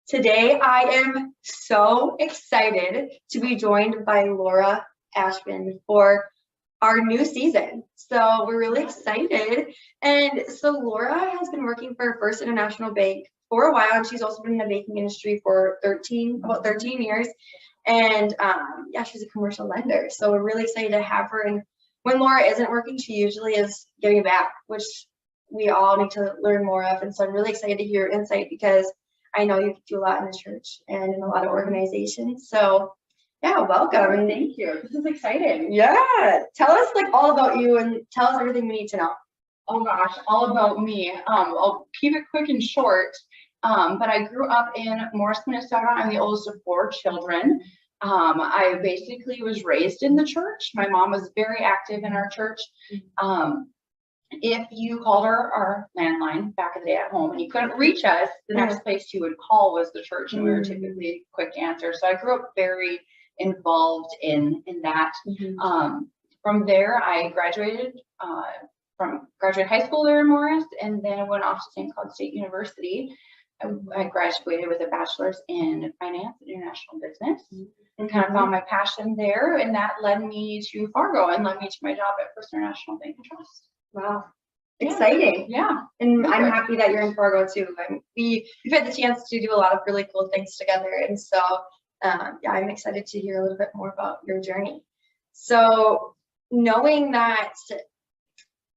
Today, I am so excited to be joined by Laura Ascheman for our new season. So we're really excited. And so Laura has been working for First International Bank for a while, and she's also been in the banking industry for about 13 years. And she's a commercial lender. So we're really excited to have her. And when Laura isn't working, she usually is giving back, which we all need to learn more of. And so I'm really excited to hear your insight because I know you do a lot in the church and in a lot of organizations. So yeah, welcome. And thank you. This is exciting. Yeah. Tell us all about you and tell us everything we need to know. Oh gosh, all about me. I'll keep it quick and short. But I grew up in Morris, Minnesota. I'm the oldest of 4 children. I basically was raised in the church. My mom was very active in our church. If you called our landline back in the day at home and you couldn't reach us, the next place you would call was the church, and we were typically quick to answer. So I grew up very involved in that. From there, I graduated high school there in Morris, and then I went off to St. Cloud State University. I graduated with a bachelor's in finance and international business, and kind of found my passion there, and that led me to Fargo and led me to my job at First International Bank and Trust. Wow. Exciting. Yeah. And I'm happy that you're in Fargo too. We've had the chance to do a lot of really cool things together. And so, I'm excited to hear a little bit more about your journey. So knowing that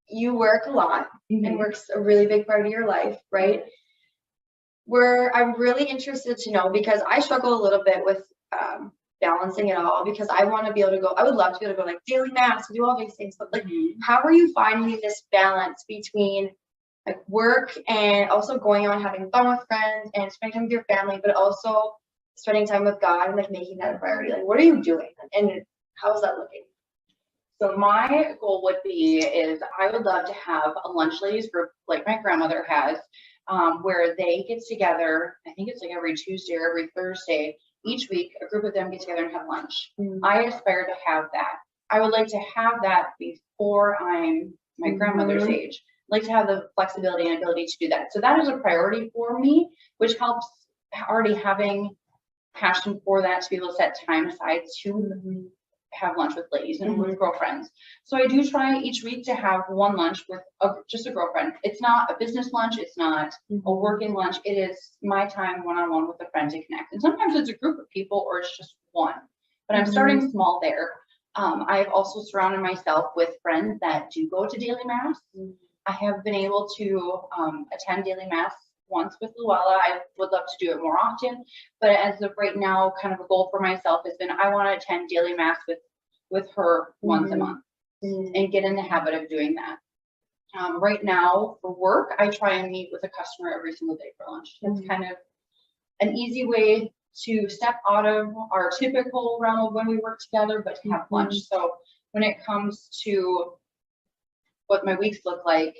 you work a lot and work's a really big part of your life, right? I'm really interested to know, because I struggle a little bit with balancing it all, because I want to be able to go, I would love to be able to go like daily mass and do all these things, but like how are you finding this balance between like work and also going on having fun with friends and spending time with your family, but also spending time with God and like making that a priority? Like what are you doing and how is that looking? So my goal would be is I would love to have a lunch ladies group like my grandmother has, where they get together. I think it's like every Tuesday or every Thursday each week, a group of them get together and have lunch. I aspire to have that. I would like to have that before I'm my grandmother's age. I'd like to have the flexibility and ability to do that. So that is a priority for me, which helps already having passion for that, to be able to set time aside to have lunch with ladies and with girlfriends. So I do try each week to have one lunch with just a girlfriend. It's not a business lunch. It's not a working lunch. It is my time one-on-one with a friend to connect. And sometimes it's a group of people or it's just one, but I'm starting small there. I've also surrounded myself with friends that do go to daily mass. I have been able to attend daily mass once with Luella. I would love to do it more often, but as of right now, kind of a goal for myself has been I want to attend daily mass with her once a month and get in the habit of doing that. Right now for work, I try and meet with a customer every single day for lunch. That's kind of an easy way to step out of our typical realm of when we work together, but to have lunch. So when it comes to what my weeks look like,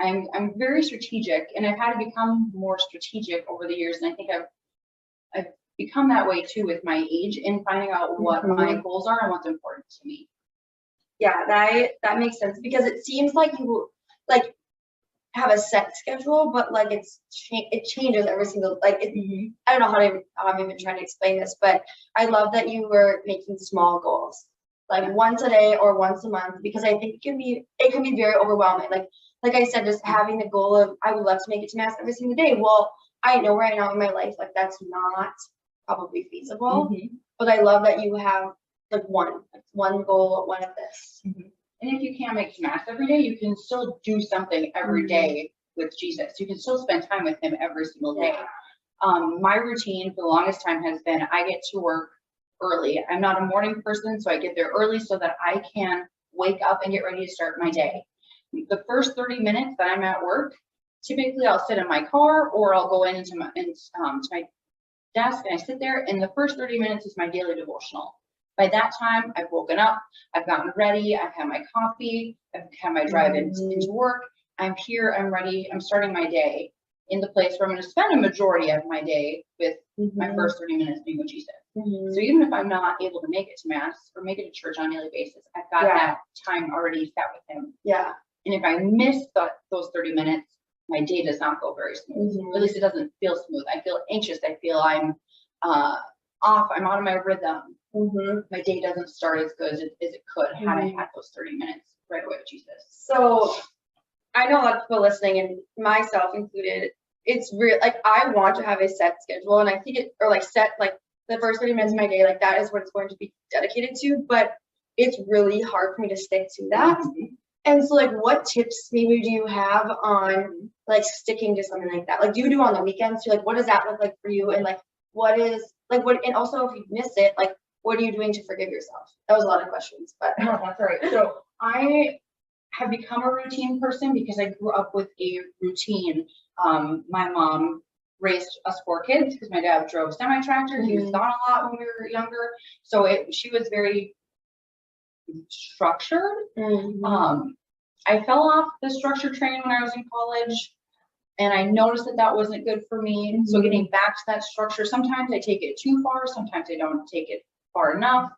I'm very strategic, and I've had to become more strategic over the years. And I think I've become that way too with my age in finding out what my goals are and what's important to me. Yeah, that makes sense, because it seems like you like have a set schedule, but like it changes every single I don't know how I'm even trying to explain this, but I love that you were making small goals, like once a day or once a month, because I think it can be very overwhelming. Like I said, just having the goal of I would love to make it to mass every single day. Well, I know right now in my life like that's not probably feasible, but I love that you have like one goal, one of this. And if you can't make it to mass every day, you can still do something every day with Jesus. You can still spend time with him every single day. My routine for the longest time has been I get to work early. I'm not a morning person, so I get there early so that I can wake up and get ready to start my day. The first 30 minutes that I'm at work, typically I'll sit in my car or I'll go into my desk and I sit there, and the first 30 minutes is my daily devotional. By that time, I've woken up, I've gotten ready, I've had my coffee, I've had my drive into work, I'm here, I'm ready, I'm starting my day in the place where I'm going to spend a majority of my day with my first 30 minutes being with Jesus. So even if I'm not able to make it to mass or make it to church on a daily basis, I've got that time already set with him. And if I miss those 30 minutes, my day does not go very smooth. At least it doesn't feel smooth. I feel anxious. I feel I'm off. I'm out of my rhythm. My day doesn't start as good as it could had I had those 30 minutes right away with Jesus. So I know a lot of people listening, and myself included, it's real, like I want to have a set schedule, and I think it, or like set like the first 30 minutes of my day, like that is what it's going to be dedicated to, but it's really hard for me to stick to that. And so like what tips maybe do you have on like sticking to something like that? Like do you do on the weekends too? Like what does that look like for you? And like what is like what, and also if you miss it, like what are you doing to forgive yourself? That was a lot of questions, but no, that's all right. So I have become a routine person because I grew up with a routine. My mom raised us 4 kids because my dad drove semi-tractor. He was gone a lot when we were younger. So she was very structured. I fell off the structure train when I was in college, and I noticed that wasn't good for me. So getting back to that structure, sometimes I take it too far, sometimes I don't take it far enough.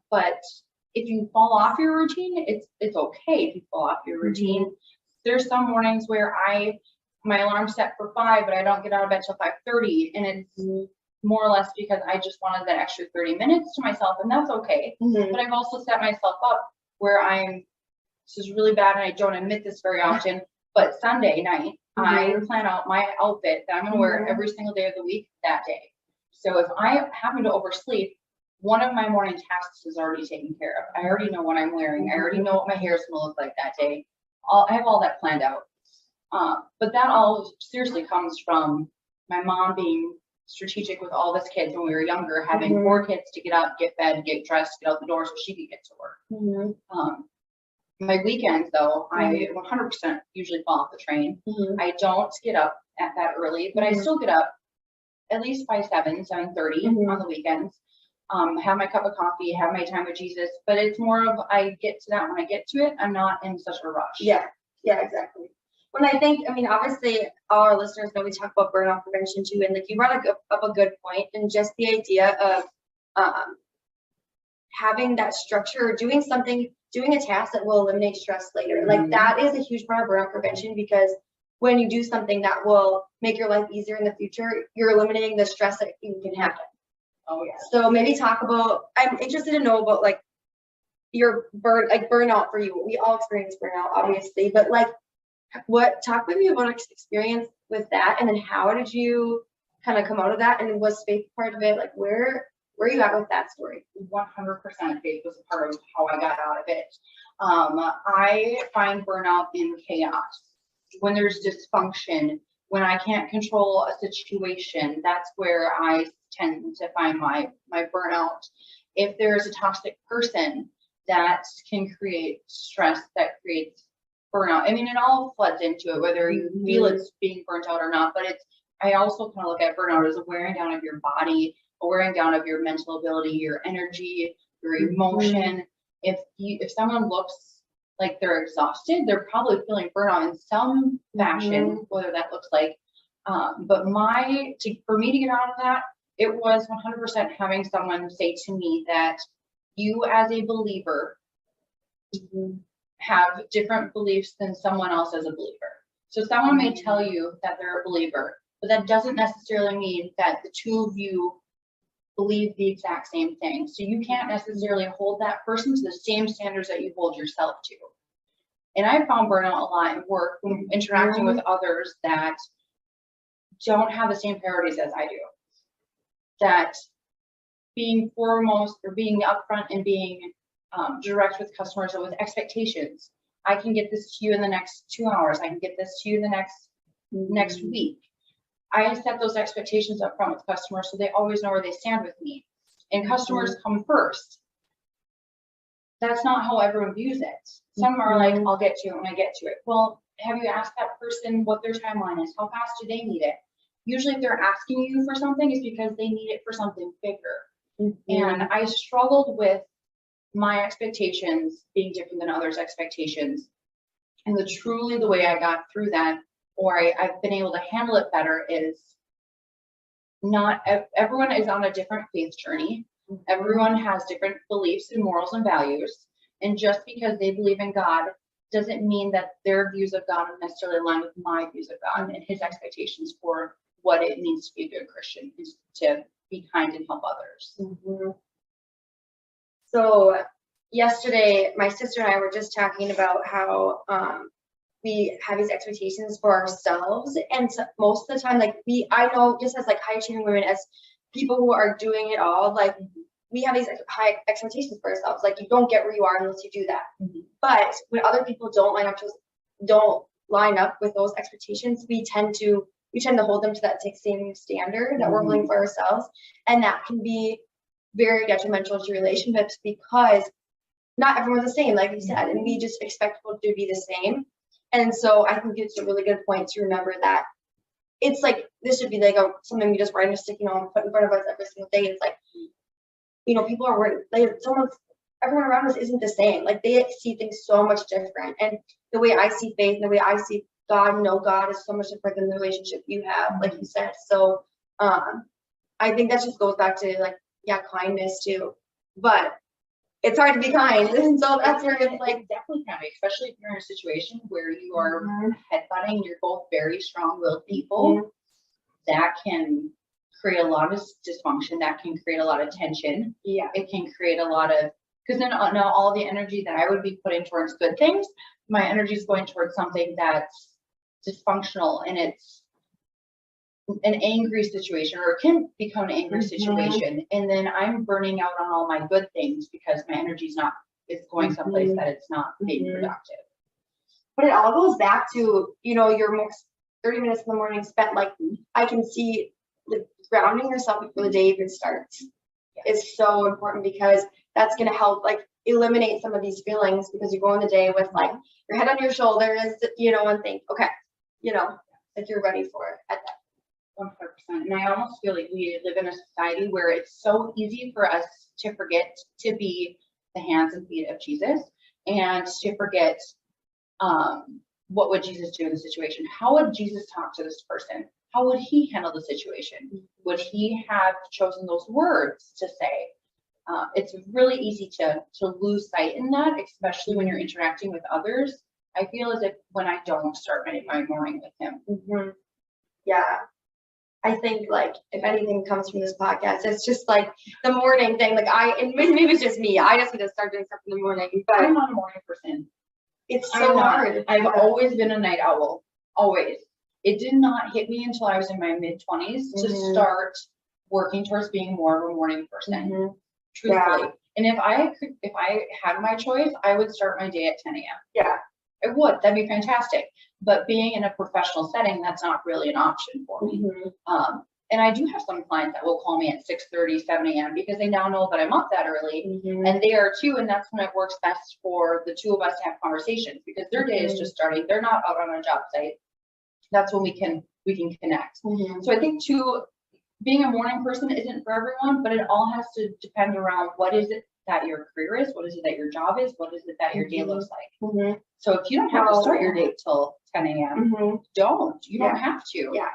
But if you fall off your routine, it's okay if you fall off your routine. There's some mornings where my alarm's set for 5, but I don't get out of bed till 5:30, and it's more or less because I just wanted that extra 30 minutes to myself, and that's okay. But I've also set myself up where this is really bad, and I don't admit this very often, but Sunday night, I plan out my outfit that I'm gonna wear every single day of the week that day. So if I happen to oversleep, one of my morning tasks is already taken care of. I already know what I'm wearing. I already know what my hair is gonna look like that day. I have all that planned out. But that all seriously comes from my mom being strategic with all of us kids when we were younger, having 4 kids to get up, get fed, get dressed, get out the door so she could get to work. My weekends though, I 100% usually fall off the train. I don't get up at that early, but I still get up at least by 7:30 on the weekends. Have my cup of coffee, have my time with Jesus, but it's more of I get to that when I get to it. I'm not in such a rush. Yeah, exactly. When I think, I mean, obviously all our listeners know we talk about burnout prevention too, and like you brought up a good point, and just the idea of having that structure, or doing a task that will eliminate stress later. Like that is a huge part of burnout prevention, because when you do something that will make your life easier in the future, you're eliminating the stress that can happen. Oh yeah. So maybe talk about, I'm interested to know about like your burnout for you. We all experience burnout, obviously, but like talk with me about experience with that, and then how did you kind of come out of that, and was faith part of it? Like where are you at with that story? 100% faith was a part of how I got out of it. I find burnout in chaos. When there's dysfunction, when I can't control a situation, that's where I tend to find my burnout. If there's a toxic person, that can create stress, that creates burnout. I mean, it all floods into it, whether you feel it's being burnt out or not. But I also kind of look at burnout as a wearing down of your body, a wearing down of your mental ability, your energy, your emotion. If someone looks like they're exhausted, they're probably feeling burnout in some fashion, whether that looks like. But for me to get out of that, it was 100% having someone say to me that you as a believer have different beliefs than someone else as a believer. So someone may tell you that they're a believer, but that doesn't necessarily mean that the two of you believe the exact same thing. So you can't necessarily hold that person to the same standards that you hold yourself to. And I found burnout a lot in work, when interacting with others that don't have the same priorities as I do. That being foremost, or being upfront and being direct with customers, or with expectations. I can get this to you in the next 2 hours. I can get this to you in the next week. I set those expectations up front with customers so they always know where they stand with me. And customers come first. That's not how everyone views it. Some are like, I'll get to it when I get to it. Well, have you asked that person what their timeline is? How fast do they need it? Usually if they're asking you for something, it's because they need it for something bigger. And I struggled with my expectations being different than others' expectations. And the way I got through that, or I've been able to handle it better, is not everyone is on a different faith journey. Everyone has different beliefs and morals and values. And just because they believe in God doesn't mean that their views of God necessarily align with my views of God and his expectations for what it means to be a good Christian, is to be kind and help others. Mm-hmm. So yesterday, my sister and I were just talking about how we have these expectations for ourselves, and so most of the time, like I know just as like high achieving women, as people who are doing it all, like we have these high expectations for ourselves. Like you don't get where you are unless you do that. Mm-hmm. But when other people don't line up with those expectations, we tend to hold them to that same standard that we're holding for ourselves, and that can be very detrimental to relationships because not everyone's the same, like you said, and we just expect people to be the same. And so I think it's a really good point to remember that it's like this should be like something we just write on a sticky note and put in front of us every single day. It's like, people are worried. Everyone around us isn't the same. Like they see things so much different. And the way I see faith and the way I see God, God is so much different than the relationship you have, like you said. So I think that just goes back to like, kindness too. But it's hard to be kind. And so that's where it's like definitely can be, especially if you're in a situation where you are headbutting, you're both very strong-willed people. That can create a lot of dysfunction. That can create a lot of tension. Yeah. It can create a lot of, because then now all the energy that I would be putting towards good things, my energy is going towards something that's dysfunctional, and it's an angry situation, or it can become an angry situation, and then I'm burning out on all my good things because my energy is going someplace that it's not being productive. But it all goes back to your next 30 minutes in the morning spent, like I can see the grounding yourself before the day even starts is so important, because that's going to help like eliminate some of these feelings, because you go in the day with like your head on your shoulders, and think, okay, like you're ready for it at that. 100%. And I almost feel like we live in a society where it's so easy for us to forget to be the hands and feet of Jesus, and to forget what would Jesus do in the situation? How would Jesus talk to this person? How would he handle the situation? Would he have chosen those words to say? It's really easy to lose sight in that, especially when you're interacting with others. I feel as if when I don't start my morning with him. Yeah. I think like if anything comes from this podcast, it's just like the morning thing. Like and maybe it's just me. I just need to start doing stuff in the morning. But I'm not a morning person. It's so hard. I've always been a night owl. Always. It did not hit me until I was in my mid-20s to start working towards being more of a morning person. Truthfully. Yeah. And if I had my choice, I would start my day at 10 a.m. Yeah. It would. That'd be fantastic. But being in a professional setting, that's not really an option for me. And I do have some clients that will call me at 6:30, 7 a.m. because they now know that I'm up that early, and they are too. And that's when it works best for the two of us to have conversations, because their day is just starting. They're not out on a job site. That's when we can connect. So I think too, being a morning person isn't for everyone, but it all has to depend around what is it that your career is, what is it that your job is, what is it that your day looks like. So if you don't have to start your day till 10 a.m., you don't have to. Yeah.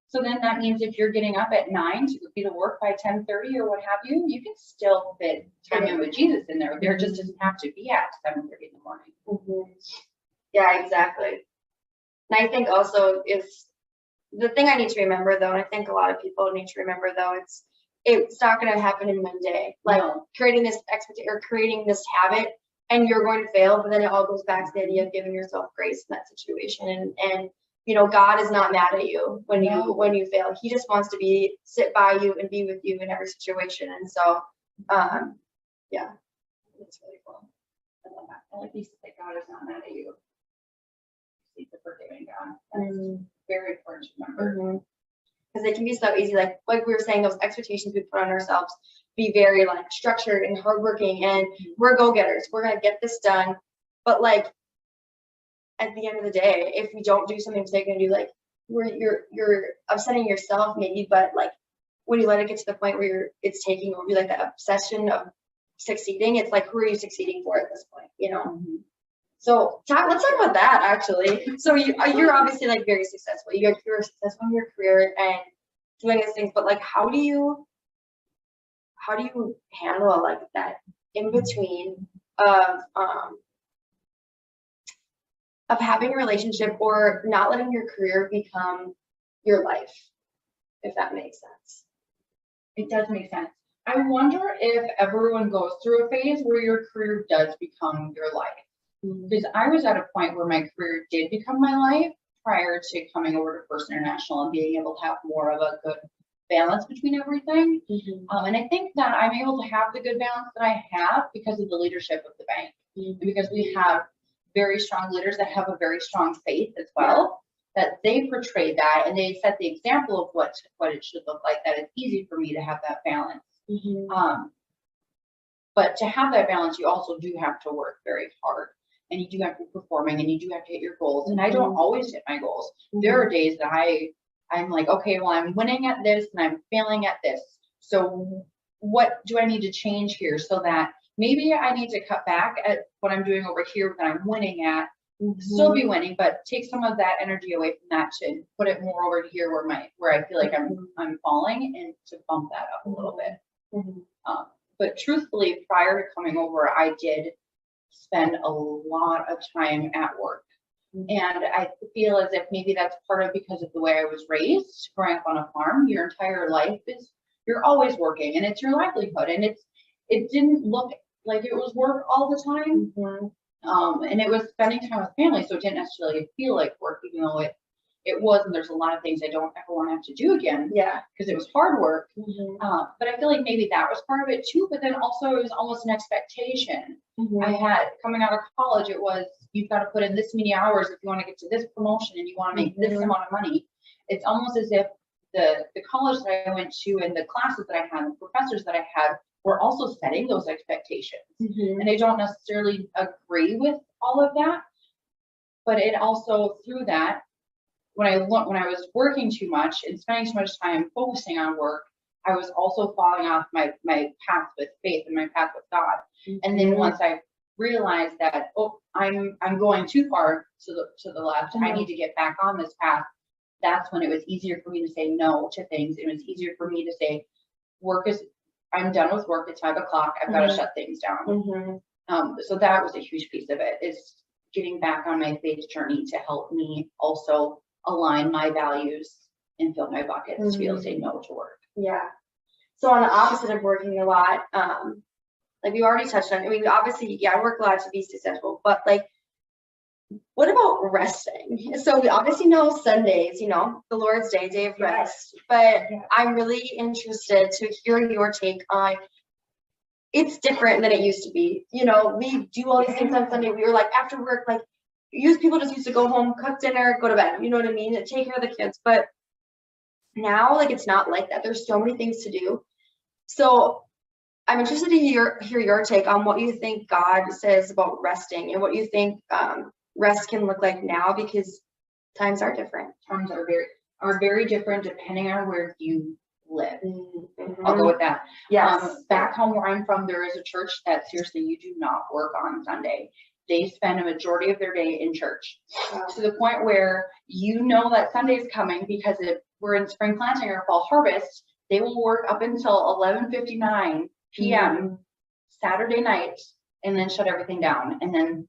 So then that means if you're getting up at 9 to be to work by 10:30 or what have you, you can still fit time in with Jesus in there. There just doesn't have to be at 7:30 in the morning. Yeah, exactly. And I think also is the thing I need to remember though, and I think a lot of people need to remember though, it's not going to happen in one day. Like creating this expectation or creating this habit, and you're going to fail, but then it all goes back to the idea of giving yourself grace in that situation. And God is not mad at you when you fail. He just wants to sit by you and be with you in every situation. And so, yeah, it's really cool. I love that. I like you said that God is not mad at you. He's a forgiving God. That's very important to remember. Because it can be so easy, like we were saying, those expectations we put on ourselves be very like structured and hardworking, and we're go-getters. We're gonna get this done. But like at the end of the day, if we don't do something we're gonna do, like you're upsetting yourself maybe, but like when you let it get to the point where it's taking over, like that obsession of succeeding, it's like, who are you succeeding for at this point? So let's talk about that actually. So you're obviously like very successful. You're successful in your career and doing these things, but like how do you handle like that in between of having a relationship or not letting your career become your life? if that makes sense. It does make sense. I wonder if everyone goes through a phase where your career does become your life. Because I was at a point where my career did become my life prior to coming over to First International and being able to have more of a good balance between everything. And I think that I'm able to have the good balance that I have because of the leadership of the bank. Because we have very strong leaders that have a very strong faith as well, that they portray that and they set the example of what it should look like, that it's easy for me to have that balance. But to have that balance, you also do have to work very hard. And you do have to be performing and you do have to hit your goals. And I don't always hit my goals. There are days that I'm like, okay, well, I'm winning at this and I'm failing at this. So what do I need to change here so that maybe I need to cut back at what I'm doing over here that I'm winning at, still be winning, but take some of that energy away from that to put it more over here where I feel like I'm falling, and to bump that up a little bit. But truthfully, prior to coming over, I did spend a lot of time at work. And I feel as if maybe that's part of because of the way I was raised, growing up on a farm. Your entire life you're always working and it's your livelihood. And it didn't look like it was work all the time. And it was spending time with family. So it didn't necessarily feel like work, even though it was, and there's a lot of things I don't ever want to have to do again. Because it was hard work. But I feel like maybe that was part of it too. But then also it was almost an expectation. I had, coming out of college, it was, you've got to put in this many hours if you want to get to this promotion and you want to make this amount of money. It's almost as if the college that I went to and the classes that I had, the professors that I had, were also setting those expectations. And I don't necessarily agree with all of that. But it also, through that, when I was working too much and spending too much time focusing on work, I was also falling off my path with faith and my path with God. And then once I realized that, oh, I'm going too far to the left, I need to get back on this path. That's when it was easier for me to say no to things. It was easier for me to say, I'm done with work. It's 5 o'clock. I've got to shut things down. So that was a huge piece of it, is getting back on my faith journey to help me also align my values and fill my buckets to be able to say no to work. So on the opposite of working a lot, like we already touched on, I mean, obviously, I work a lot to be successful, but like, what about resting? So we obviously know Sundays, the Lord's Day of rest, but I'm really interested to hear your take on, it's different than it used to be. We do all these things on Sunday. We were like, after work, like, people just used to go home, cook dinner, go to bed, you know what I mean? And take care of the kids. But now, like, it's not like that. There's so many things to do. So I'm interested to hear your take on what you think God says about resting and what you think rest can look like now, because times are different. Times are very different depending on where you live. I'll go with that. Back home where I'm from, there is a church that seriously, you do not work on Sunday. They spend a majority of their day in church, to the point where that Sunday is coming, because if we're in spring planting or fall harvest, they will work up until 11:59 p.m. Saturday night and then shut everything down. And then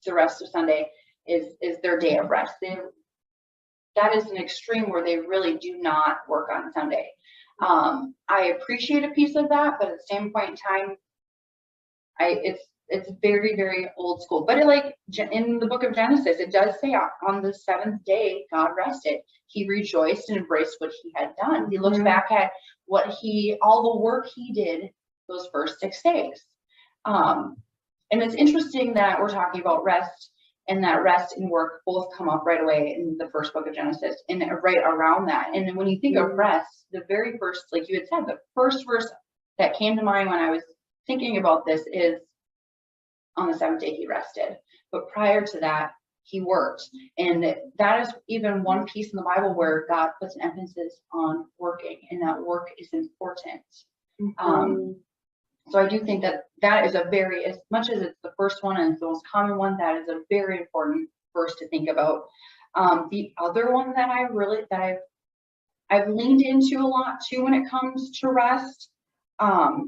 the rest of Sunday is their day of rest. That is an extreme where they really do not work on Sunday. I appreciate a piece of that, but at the same point in time, it's very, very old school. But in the book of Genesis, it does say on the seventh day, God rested. He rejoiced and embraced what he had done. He looked back at all the work he did those first 6 days. And it's interesting that we're talking about rest, and that rest and work both come up right away in the first book of Genesis, and right around that. And when you think of rest, the very first, like you had said, the first verse that came to mind when I was thinking about this is, on the seventh day he rested. But prior to that, he worked. And that is even one piece in the Bible where God puts an emphasis on working, and that work is important. So I do think that is as much as it's the first one and it's the most common one, that is a very important verse to think about. The other one that I've leaned into a lot too when it comes to rest, I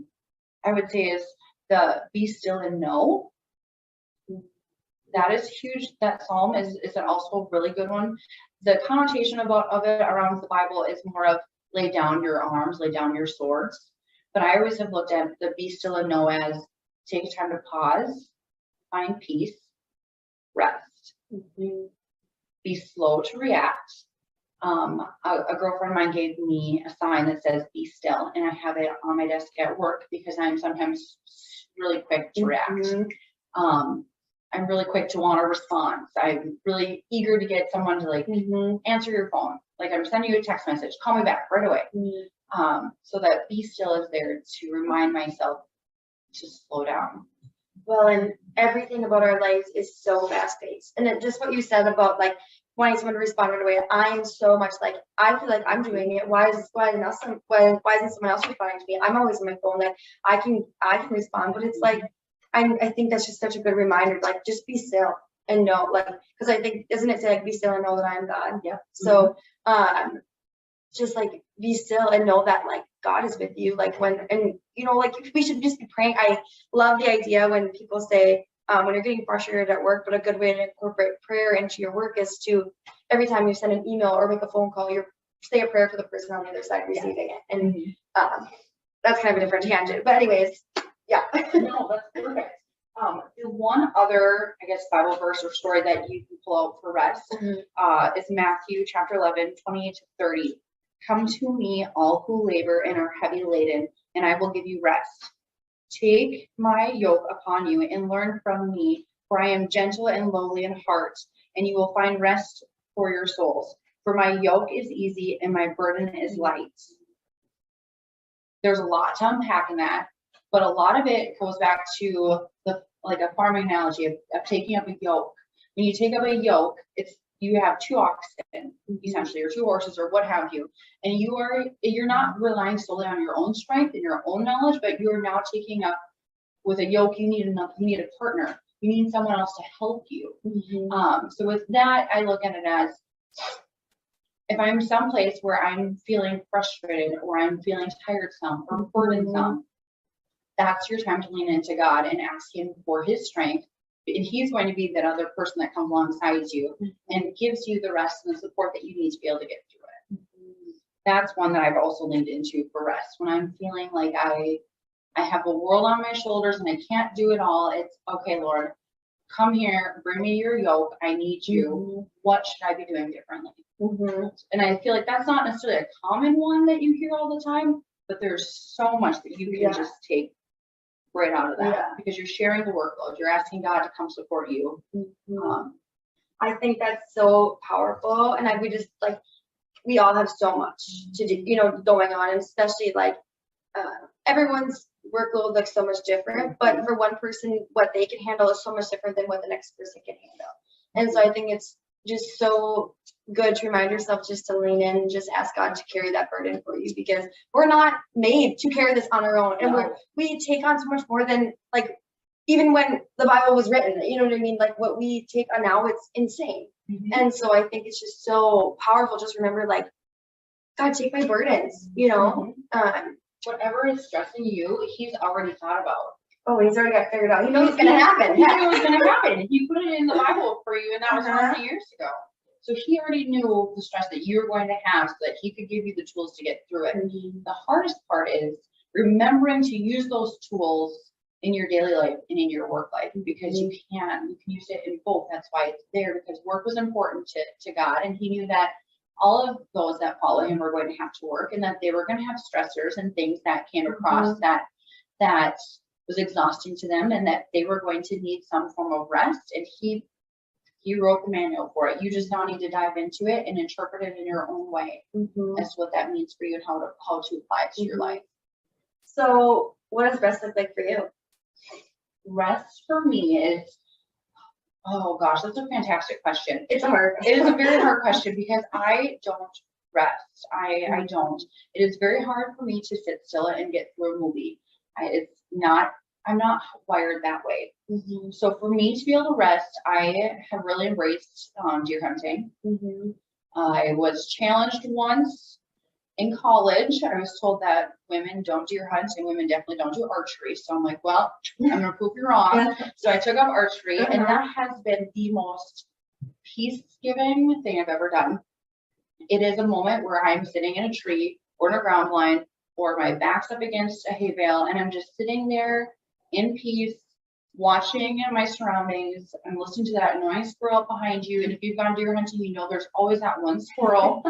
would say, is the be still and know. That is huge. That psalm is also a really good one. The connotation of it around the Bible is more of lay down your arms, lay down your swords. But I always have looked at the be still and know as take a time to pause, find peace, rest, be slow to react. A girlfriend of mine gave me a sign that says be still, and I have it on my desk at work because I'm sometimes really quick to react. I'm really quick to want a response. I'm really eager to get someone to like answer your phone. Like I'm sending you a text message, call me back right away. So that be still is there to remind myself to slow down. Well, and everything about our lives is so fast paced. And then just what you said about like wanting someone to respond right away. I'm so much like, I feel like I'm doing it. Why isn't someone else responding to me? I'm always on my phone. Like I can respond, but it's like, I think that's just such a good reminder. Like just be still and know, like, because I think, doesn't it say like be still and know that I am God? Yeah. So, just like be still and know that like God is with you. Like when, and you know, like we should just be praying. I love the idea when people say, when you're getting frustrated at work, but a good way to incorporate prayer into your work is to, every time you send an email or make a phone call, you say a prayer for the person on the other side receiving it. And that's kind of a different tangent, but anyways, yeah. No, that's perfect. The one other, I guess, Bible verse or story that you can pull out for rest is Matthew chapter 11, 28 to 30. Come to me, all who labor and are heavy laden, and I will give you rest. Take my yoke upon you and learn from me, for I am gentle and lowly in heart, and you will find rest for your souls. For my yoke is easy and my burden is light. There's a lot to unpack in that, but a lot of it goes back to like a farming analogy of taking up a yoke. When you take up a yoke, you have two oxen essentially, or two horses, or what have you, and you're not relying solely on your own strength and your own knowledge, but you are now taking up with a yoke. You need a partner. You need someone else to help you. So with that, I look at it as if I'm someplace where I'm feeling frustrated or I'm feeling tiresome or burdensome, that's your time to lean into God and ask Him for His strength. And He's going to be that other person that comes alongside you and gives you the rest and the support that you need to be able to get through it. That's one that I've also leaned into for rest. When I'm feeling like I have a world on my shoulders and I can't do it all, it's okay, Lord, come here, bring me your yoke. I need you. What should I be doing differently? And I feel like that's not necessarily a common one that you hear all the time, but there's so much that you can just take right out of that because you're sharing the workload. You're asking God to come support you. I think that's so powerful, and we all have so much to do, going on, and especially like everyone's workload looks so much different, but for one person, what they can handle is so much different than what the next person can handle. And so I think it's just so good to remind yourself just to lean in and just ask God to carry that burden for you, because we're not made to carry this on our own. And we take on so much more than like, even when the Bible was written, you know what I mean? Like what we take on now, it's insane. And so I think it's just so powerful. Just remember, like, God, take my burdens, whatever is stressing you, He's already thought about. Oh, He's already got figured out. He knows it's going to happen. He knew it was going to happen. He put it in the Bible for you, and that was how many years ago. So He already knew the stress that you were going to have so that He could give you the tools to get through it. The hardest part is remembering to use those tools in your daily life and in your work life, because you can use it in both. That's why it's there, because work was important to God, and He knew that all of those that follow Him were going to have to work, and that they were going to have stressors and things that came across that was exhausting to them, and that they were going to need some form of rest. And He wrote the manual for it. You just now need to dive into it and interpret it in your own way as to what that means for you and how to apply it to your life. So what does rest look like for you? Rest for me is, oh gosh, that's a fantastic question. It is a very hard question because I don't rest. I don't. It is very hard for me to sit still and get through a movie. I'm not wired that way. So for me to be able to rest, I have really embraced deer hunting. I was challenged once in college. I was told that women don't deer hunt and women definitely don't do archery. So I'm like, well, I'm going to prove you wrong. So I took up archery, and that has been the most peace-giving thing I've ever done. It is a moment where I'm sitting in a tree or in a ground blind, or my back's up against a hay bale, and I'm just sitting there in peace, watching my surroundings. I'm listening to that annoying squirrel behind you. And if you've gone deer hunting, you know there's always that one squirrel.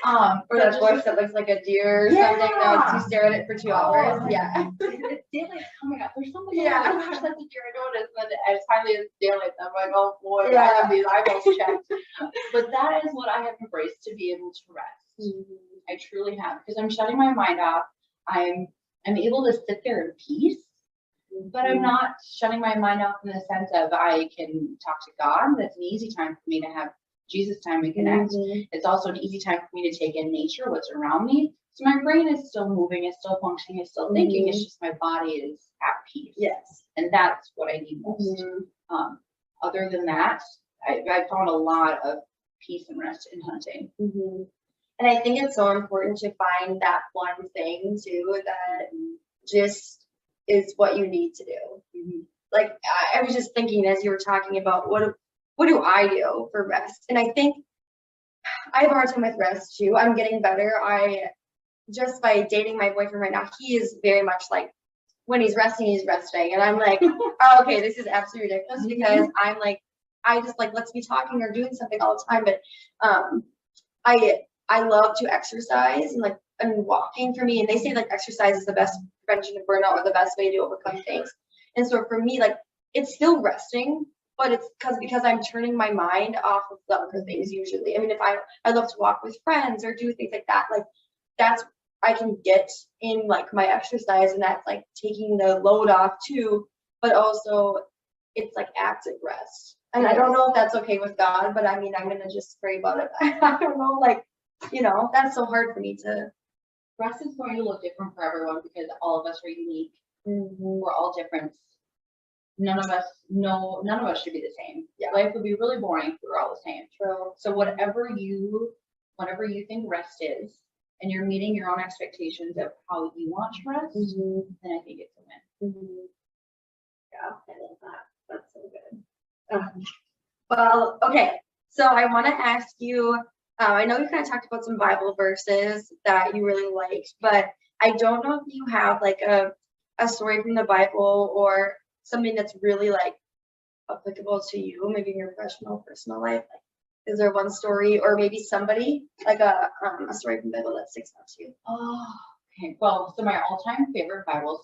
Or that voice that looks like a deer or something that wants to stare at it for 2 hours. Yeah. It's daylight's coming up. There's something. Yeah. Oh gosh, that's a deer. I know it is. And as finally it's daylight, I'm like, oh boy, Yeah. I have these eyeballs checked. But that is what I have embraced, to be able to rest. I truly have, because I'm shutting my mind off. I'm able to sit there in peace. But I'm not shutting my mind off in the sense of I can talk to God. That's an easy time for me to have Jesus time and connect. It's also an easy time for me to take in nature, what's around me. So my brain is still moving, it's still functioning, it's still thinking. It's just my body is at peace. Yes. And that's what I need most. Other than that, I found a lot of peace and rest in hunting. And I think it's so important to find that one thing too that just is what you need to do. Like I was just thinking as you were talking about what do I do for rest? And I think I have a hard time with rest too. I'm getting better. I just by dating my boyfriend right now, he is very much like when he's resting, he's resting. And I'm like, oh, okay, this is absolutely ridiculous because I'm like, I just like let's be talking or doing something all the time. But I love to exercise and walking for me. And they say like exercise is the best prevention of burnout or the best way to overcome things. And so for me, like it's still resting, but it's because I'm turning my mind off of the other things usually. I mean, if I love to walk with friends or do things like that, like that's I can get in like my exercise and that's like taking the load off too, but also it's like active rest. And I don't know if that's okay with God, but I mean, I'm going to just pray about it. I don't know, like, that's so hard for me to. Rest is going to look different for everyone because all of us are unique. We're all different. None of us should be the same. Yeah. Life would be really boring if we were all the same. True. So whatever you think rest is, and you're meeting your own expectations of how you want to rest, then I think it's a win. Yeah, I love that. That's so good. Well, okay. So I want to ask you, I know you kind of talked about some Bible verses that you really liked, but I don't know if you have like a story from the Bible or something that's really like applicable to you, maybe in your personal life. Like, is there one story or maybe somebody like a story from the Bible that sticks out to you? Oh, okay. Well, so my all-time favorite Bible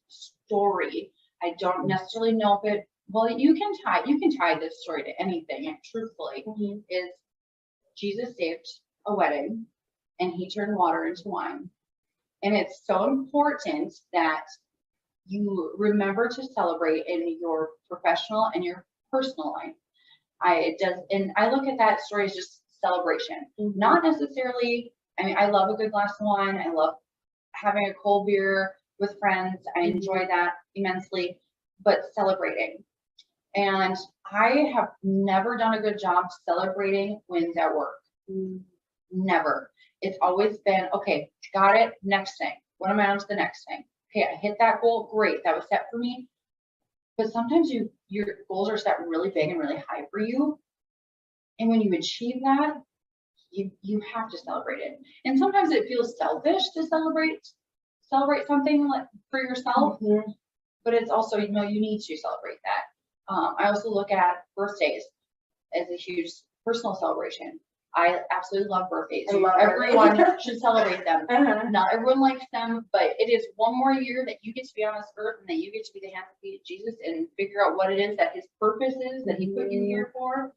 story, I don't necessarily know if it. Well, you can tie this story to anything. And truthfully, is Jesus saved a wedding, and he turned water into wine. And it's so important that you remember to celebrate in your professional and your personal life. And I look at that story as just celebration, not necessarily. I mean, I love a good glass of wine. I love having a cold beer with friends. I enjoy that immensely, but celebrating. And I have never done a good job celebrating wins at work. Never. It's always been, okay, got it, next thing. What am I on to the next thing? Okay, I hit that goal, great, that was set for me. But sometimes your goals are set really big and really high for you. And when you achieve that, you have to celebrate it. And sometimes it feels selfish to celebrate something like for yourself, but it's also, you need to celebrate that. I also look at birthdays as a huge personal celebration. I absolutely love birthdays. Everyone should celebrate them. Not everyone likes them, but it is one more year that you get to be on this earth and that you get to be the hands and feet of Jesus and figure out what it is that his purpose is that he put you here for.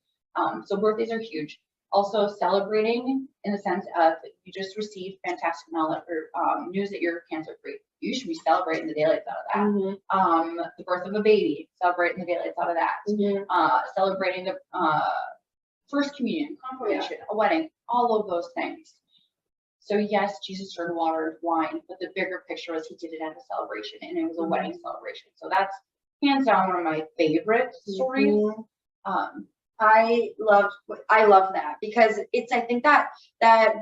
So birthdays are huge. Also celebrating in the sense of you just received fantastic knowledge or news that you're cancer free. You should be celebrating the daylights out of that. The birth of a baby, celebrating the daylights out of that. Celebrating the first communion, confirmation, a wedding, all of those things. So yes, Jesus turned water into wine, but the bigger picture was he did it as a celebration, and it was a wedding celebration. So that's hands down one of my favorite stories. I love that because I think that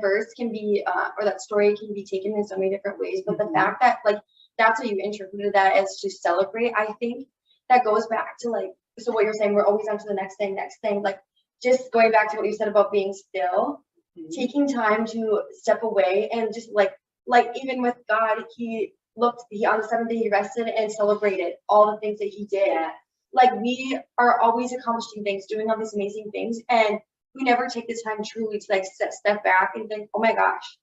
verse can be or that story can be taken in so many different ways, but the fact that like that's how you interpreted that as to celebrate, I think that goes back to like, so what you're saying, we're always on to the next thing, like just going back to what you said about being still, taking time to step away and just like like even with God, he on the seventh day he rested and celebrated all the things that he did. Yeah. Like we are always accomplishing things, doing all these amazing things, and we never take the time truly to like step back and think, oh my gosh,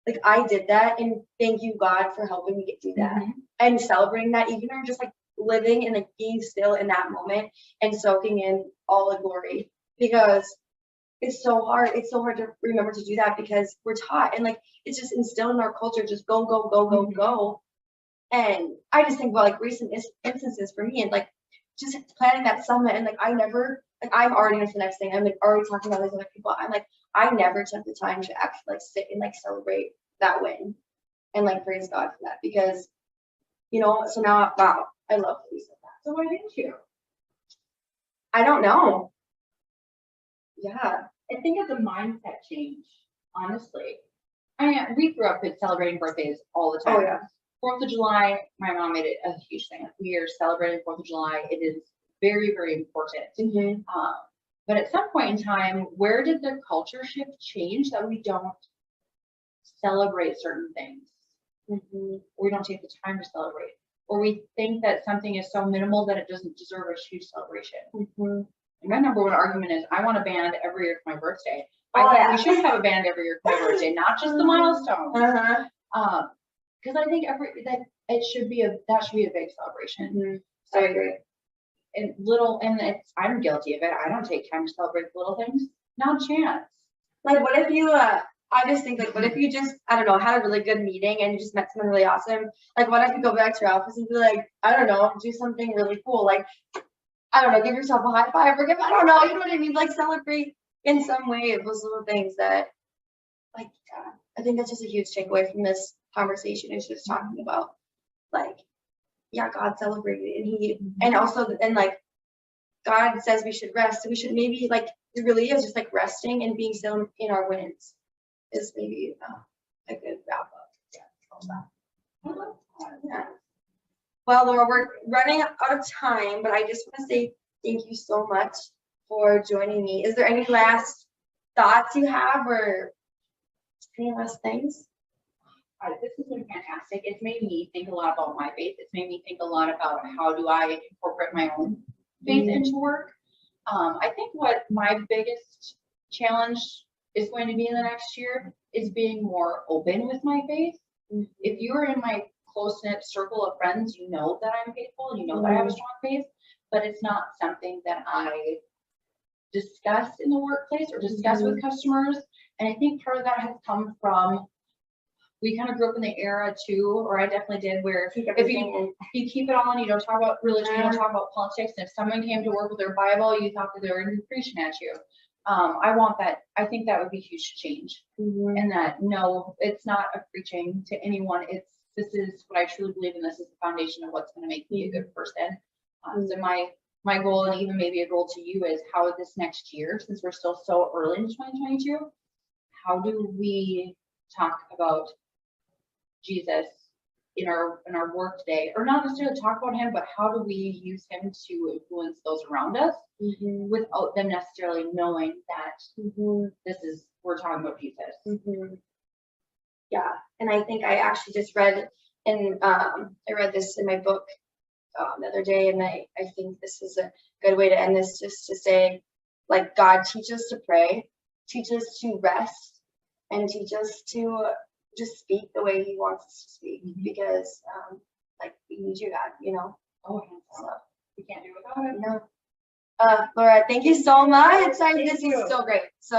like I did that, and thank you God for helping me get through that, and celebrating that, even or just like living and like being still in that moment and soaking in all the glory, because it's so hard to remember to do that, because we're taught, and like it's just instilled in our culture, just go go go go go. And I just think about like recent instances for me, and like just planning that summit, and like I never, like I'm already into the next thing, I'm like already talking about these other people, I'm like I never took the time to actually like sit and like celebrate that win and like praise God for that, because so now, wow, I love that you said that. So why didn't you? I don't know. Yeah. I think it's a mindset change, honestly. I mean, we grew up with celebrating birthdays all the time. Oh yeah. 4th of July, my mom made it a huge thing. We are celebrating 4th of July. It is very, very important. But at some point in time, where did the culture shift change that we don't celebrate certain things? We don't take the time to celebrate, or we think that something is so minimal that it doesn't deserve a huge celebration. And my number one argument is I want a band every year for my birthday. I think we should have a band every year for my birthday, not just the milestones. Because I think that should be a big celebration. I agree. I'm guilty of it. I don't take time to celebrate little things. Not a chance. Like what if you I just think like what if you just, I don't know, had a really good meeting and you just met someone really awesome? Like what if you go back to your office and be like, I don't know, do something really cool, like I don't know, give yourself a high five or I don't know, you know what I mean? Like celebrate in some way those little things that, like, I think that's just a huge takeaway from this conversation, is just talking about, like, yeah, God celebrated, and like, God says we should rest, so we should maybe, like, it really is just like resting and being still in our wins is maybe a good wrap up. Yeah. Well, Laura, we're running out of time, but I just want to say thank you so much for joining me. Is there any last thoughts you have, or any last things? This has been fantastic. It's made me think a lot about my faith. It's made me think a lot about how do I incorporate my own faith into work. I think what my biggest challenge is going to be in the next year is being more open with my faith. If you are in my close-knit circle of friends, you know that I'm faithful, you know that I have a strong faith, but it's not something that I discuss in the workplace or discuss with customers. And I think part of that has come from, we kind of grew up in the era too, or I definitely did, where if you keep it all and you don't talk about religion, you don't talk about politics, and if someone came to work with their Bible, you thought that they were preaching at you. I want that. I think that would be huge change. And that, no, it's not a preaching to anyone. This is what I truly believe in. This is the foundation of what's going to make me a good person. So my goal, and even maybe a goal to you, is how this next year, since we're still so early in 2022, how do we talk about Jesus in our work today, or not necessarily talk about him, but how do we use him to influence those around us without them necessarily knowing that we're talking about Jesus. Yeah, and I think I actually just read, and I read this in my book the other day, and I think this is a good way to end this, just to say, like, God, teach us to pray, teach us to rest, and teach us to just speak the way he wants us to speak, because like, we need you, God, So we can't do without it. Laura, thank you so much. This is so great. So